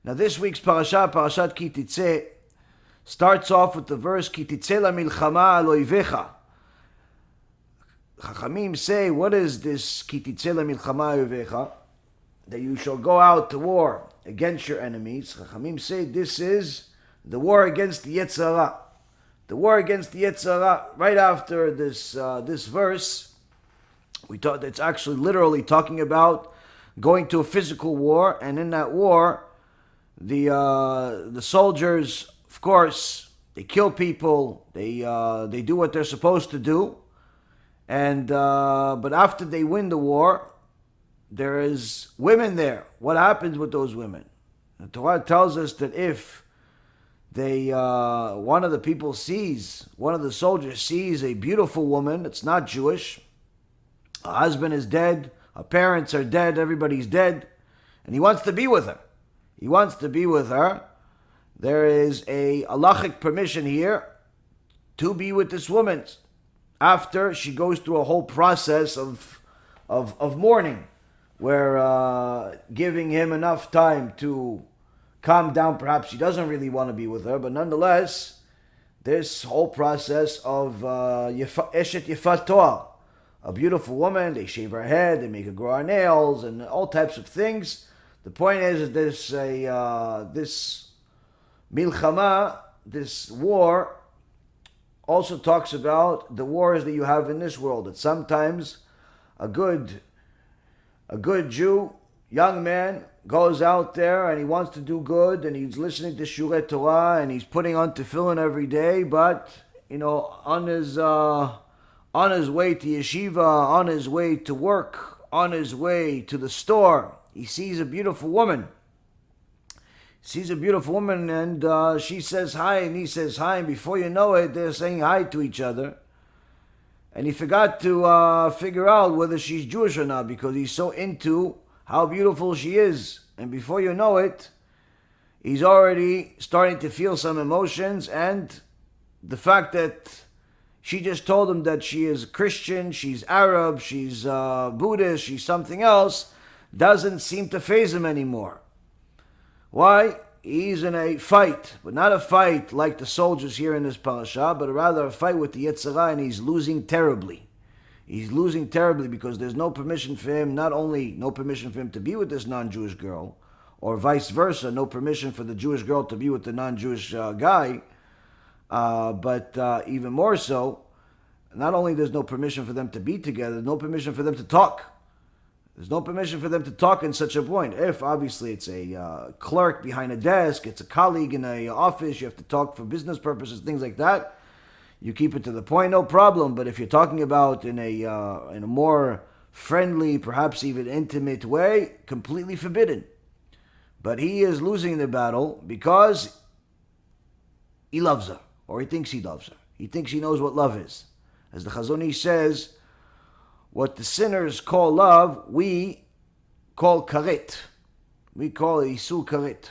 Now this week's parasha, Parashat Ki Teitzei, starts off with the verse Ki Teitzei lamilchama al oivecha. Chachamim say, what is this Ki Teitzei lamilchama al oivecha? That you shall go out to war against your enemies. Chachamim say this is the war against the Yetzer Hara. The war against the Yetzer Hara. Right after this verse, we thought it's actually literally talking about going to a physical war, and in that war, the soldiers, of course, they kill people, they do what they're supposed to do, and but after they win the war, there is women there. What happens with those women? The Torah tells us that if one of the soldiers sees a beautiful woman that's not Jewish, her husband is dead, her parents are dead, everybody's dead, and he wants to be with her. There is a halachic permission here to be with this woman after she goes through a whole process of mourning, where giving him enough time to calm down. Perhaps he doesn't really want to be with her, but nonetheless, this whole process of eshet yefat toar, a beautiful woman, they shave her head, they make her grow her nails, and all types of things. The point is that this milchama, this war, also talks about the wars that you have in this world. That sometimes a good Jew, young man, goes out there and he wants to do good, and he's listening to Shurei Torah, and he's putting on tefillin every day, but on his way to yeshiva, on his way to work, on his way to the store, he sees a beautiful woman. And she says hi, and he says hi, and before you know it, they're saying hi to each other. And he forgot to figure out whether she's Jewish or not, because he's so into how beautiful she is. And before you know it, he's already starting to feel some emotions, and the fact that she just told him that she is Christian, she's Arab, she's Buddhist, she's something else, doesn't seem to faze him anymore. Why? He's in a fight, but not a fight like the soldiers here in this parasha, but rather a fight with the Yetzer Hara, and he's losing terribly. He's losing terribly because there's no permission for him, not only no permission for him to be with this non-Jewish girl, or vice versa, no permission for the Jewish girl to be with the non-Jewish guy, but even more so, not only there's no permission for them to be together, there's no permission for them to talk. There's no permission for them to talk in such a point. If obviously it's a clerk behind a desk, it's a colleague in an office, you have to talk for business purposes, things like that, you keep it to the point, no problem. But if you're talking about in a more friendly, perhaps even intimate way, completely forbidden. But he is losing the battle because he loves her, or he thinks he loves her. He thinks he knows what love is. As the Chazon Ish says, what the sinners call love, we call karet. We call it isul karet.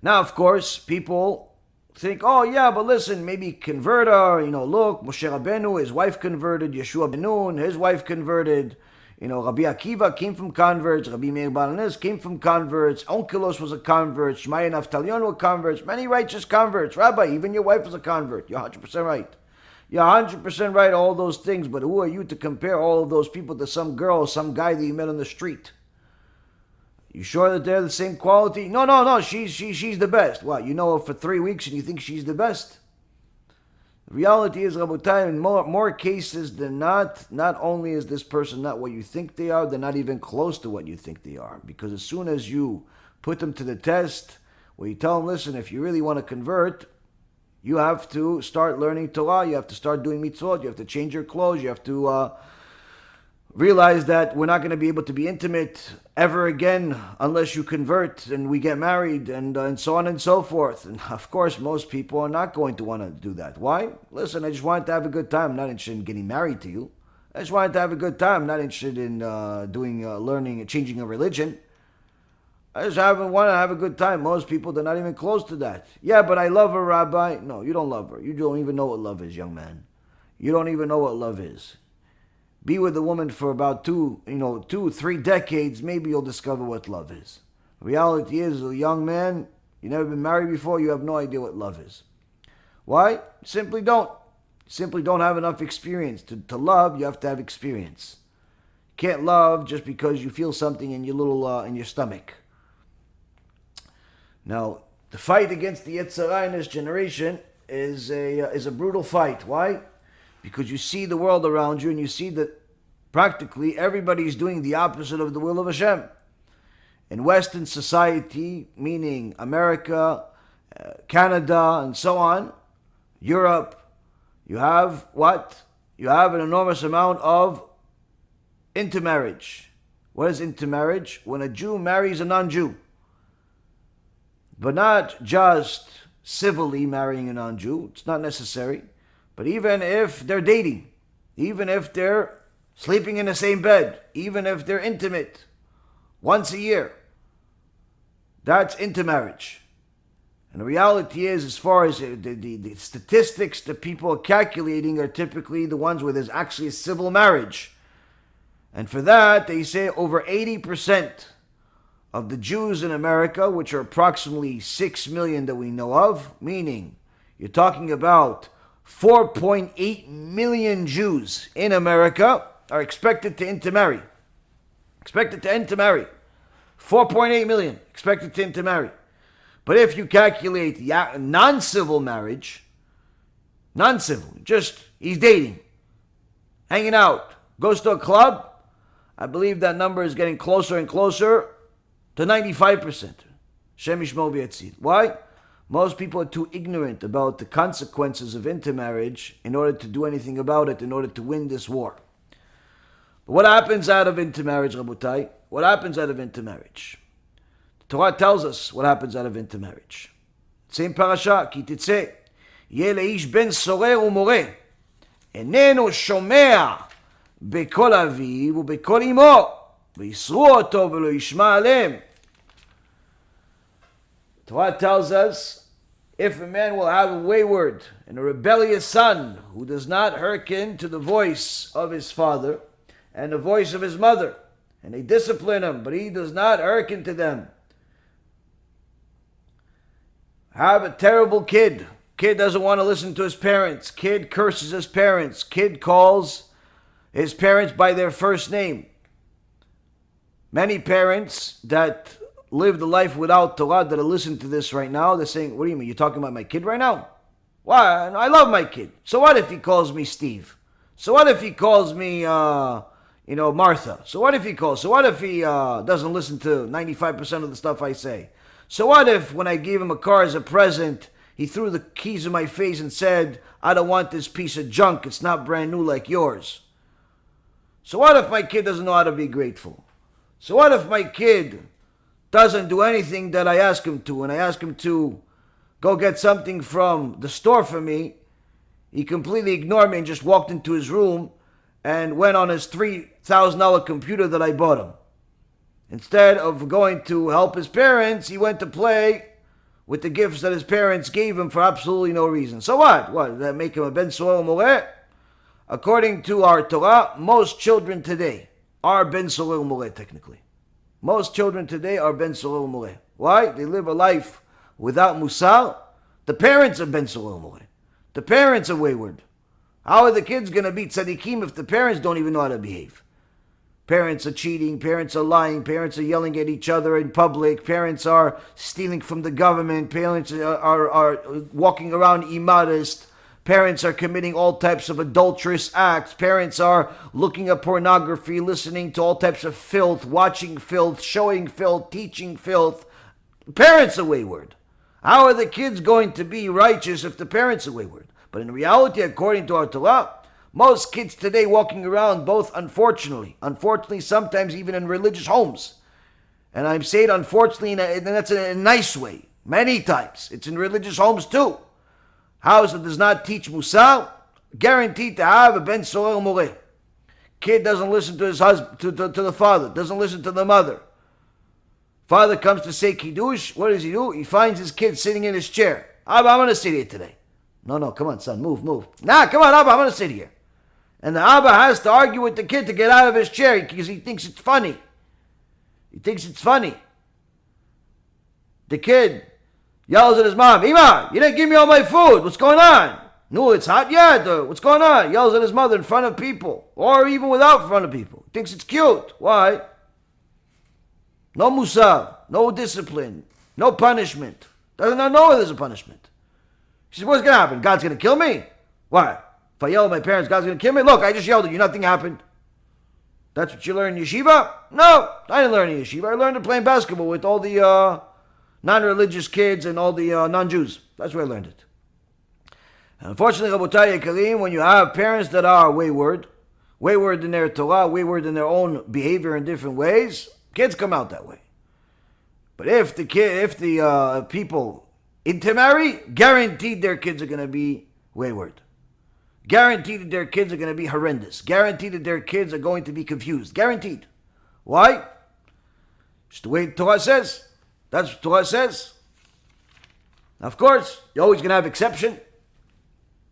Now, of course, people think, oh yeah, but listen, maybe convert her. Look, Moshe Rabbeinu, his wife converted. Yeshua ben Nun, his wife converted. Rabbi Akiva came from converts. Rabbi Meir Baal HaNes came from converts. Onkelos was a convert. Shmaya Naftalion were converts. Many righteous converts. Rabbi, even your wife was a convert. You're 100% right. You're 100% right, all those things, but who are you to compare all of those people to some girl or some guy that you met on the street? You sure that they're the same quality? No, she's the best. What, you know her for 3 weeks and you think she's the best? The reality is, Rabotai, in more cases than not only is this person not what you think they are, they're not even close to what you think they are. Because as soon as you put them to the test, where you tell them, listen, if you really want to convert, you have to start learning Torah, you have to start doing mitzvot, you have to change your clothes, you have to realize that we're not going to be able to be intimate ever again unless you convert and we get married, and so on and so forth. And of course, most people are not going to want to do that. Why? Listen, I just wanted to have a good time. I'm not interested in getting married to you. I just wanted to have a good time. I'm not interested in learning and changing a religion. I just want to have a good time. Most people, they're not even close to that. Yeah, but I love her, Rabbi. No, you don't love her. You don't even know what love is, young man. You don't even know what love is. Be with a woman for about 2, 3 decades, maybe you'll discover what love is. Reality is, as a young man, you've never been married before, you have no idea what love is. Why? Simply don't. Simply don't have enough experience. To love, you have to have experience. You can't love just because you feel something in your stomach. Now, the fight against the Yetzer Hara in this generation is a brutal fight. Why? Because you see the world around you and you see that practically everybody's doing the opposite of the will of Hashem. In Western society, meaning America, Canada, and so on, Europe, you have what? You have an enormous amount of intermarriage. What is intermarriage? When a Jew marries a non-Jew. But not just civilly marrying a non-Jew. It's not necessary. But even if they're dating, even if they're sleeping in the same bed, even if they're intimate once a year, that's intermarriage. And the reality is, as far as the statistics that people are calculating are typically the ones where there's actually a civil marriage. And for that, they say over 80% of the Jews in America, which are approximately 6 million that we know of, meaning you're talking about 4.8 million Jews in America are expected to intermarry. Expected to intermarry. 4.8 million expected to intermarry. But if you calculate non-civil marriage, non-civil, just he's dating, hanging out, goes to a club, I believe that number is getting closer and closer to 95%. Shem Yishmor v'Yatzil. Why? Most people are too ignorant about the consequences of intermarriage in order to do anything about it, in order to win this war. But what happens out of intermarriage, Rabotai? What happens out of intermarriage? The Torah tells us what happens out of intermarriage. Same Parashat Ki Teitzei. יהיה לאיש בן סורר ומורה, איננו שומע בקול אביו ובקול אמו, ויסרו אותו ולא ישמע עליהם. Torah tells us, if a man will have a wayward and a rebellious son who does not hearken to the voice of his father and the voice of his mother, and they discipline him, but he does not hearken to them, have a terrible kid. Kid doesn't want to listen to his parents. Kid curses his parents. Kid calls his parents by their first name. Many parents that live the life without Torah that are listening to this right now, they're saying, what do you mean? You're talking about my kid right now? Why? I love my kid. So what if he calls me Steve? So what if he calls me, Martha? So what if he doesn't listen to 95% of the stuff I say? So what if when I gave him a car as a present, he threw the keys in my face and said, I don't want this piece of junk. It's not brand new like yours. So what if my kid doesn't know how to be grateful? So what if my kid doesn't do anything that I ask him to? When I ask him to go get something from the store for me, he completely ignored me and just walked into his room and went on his $3,000 computer that I bought him. Instead of going to help his parents, he went to play with the gifts that his parents gave him for absolutely no reason. So what? What? Does that make him a ben soror moreh? According to our Torah, most children today are ben soror moreh technically. Most children today are ben soror moreh. Why? They live a life without Mussar. The parents are ben soror moreh. The parents are wayward. How are the kids going to be tzaddikim if the parents don't even know how to behave? Parents are cheating, parents are lying, parents are yelling at each other in public, parents are stealing from the government, parents are walking around immodest, parents are committing all types of adulterous acts, parents are looking at pornography, listening to all types of filth, watching filth, showing filth, teaching filth. Parents are wayward. How are the kids going to be righteous if the parents are wayward? But in reality, according to our Torah, most kids today walking around, both unfortunately, sometimes even in religious homes. And I'm saying unfortunately, and that's in a nice way. Many times. It's in religious homes too. House that does not teach Mussar, guaranteed to have a ben soror moreh. Kid doesn't listen to his husband, to the father, doesn't listen to the mother. Father comes to say Kiddush, what does he do? He finds his kid sitting in his chair. Abba, I'm going to sit here today. No, come on, son, move. Nah, come on, Abba, I'm going to sit here. And the Abba has to argue with the kid to get out of his chair because he thinks it's funny. The kid yells at his mom, Ima, you didn't give me all my food. What's going on? No, it's hot yet. What's going on? Yells at his mother in front of people. Or even without front of people. Thinks it's cute. Why? No Mussar. No discipline. No punishment. Doesn't know there's a punishment. She says, what's going to happen? God's going to kill me? Why? If I yell at my parents, God's going to kill me? Look, I just yelled at you. Nothing happened. That's what you learn in yeshiva? No, I didn't learn in yeshiva. I learned to play basketball with all the non-religious kids and all the non-Jews. That's where I learned it. And unfortunately, Rabotai Yekarim, when you have parents that are wayward in their Torah, wayward in their own behavior in different ways, kids come out that way. But if the people intermarry, guaranteed their kids are going to be wayward. Guaranteed that their kids are going to be horrendous. Guaranteed that their kids are going to be confused. Guaranteed. Why? Just the way Torah says. That's what Torah says. Now, of course, you're always going to have exception.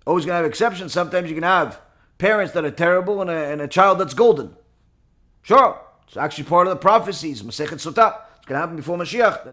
Always going to have exceptions. Sometimes you can have parents that are terrible and a child that's golden. Sure. It's actually part of the prophecies. Masechet Sotah. It's going to happen before Mashiach.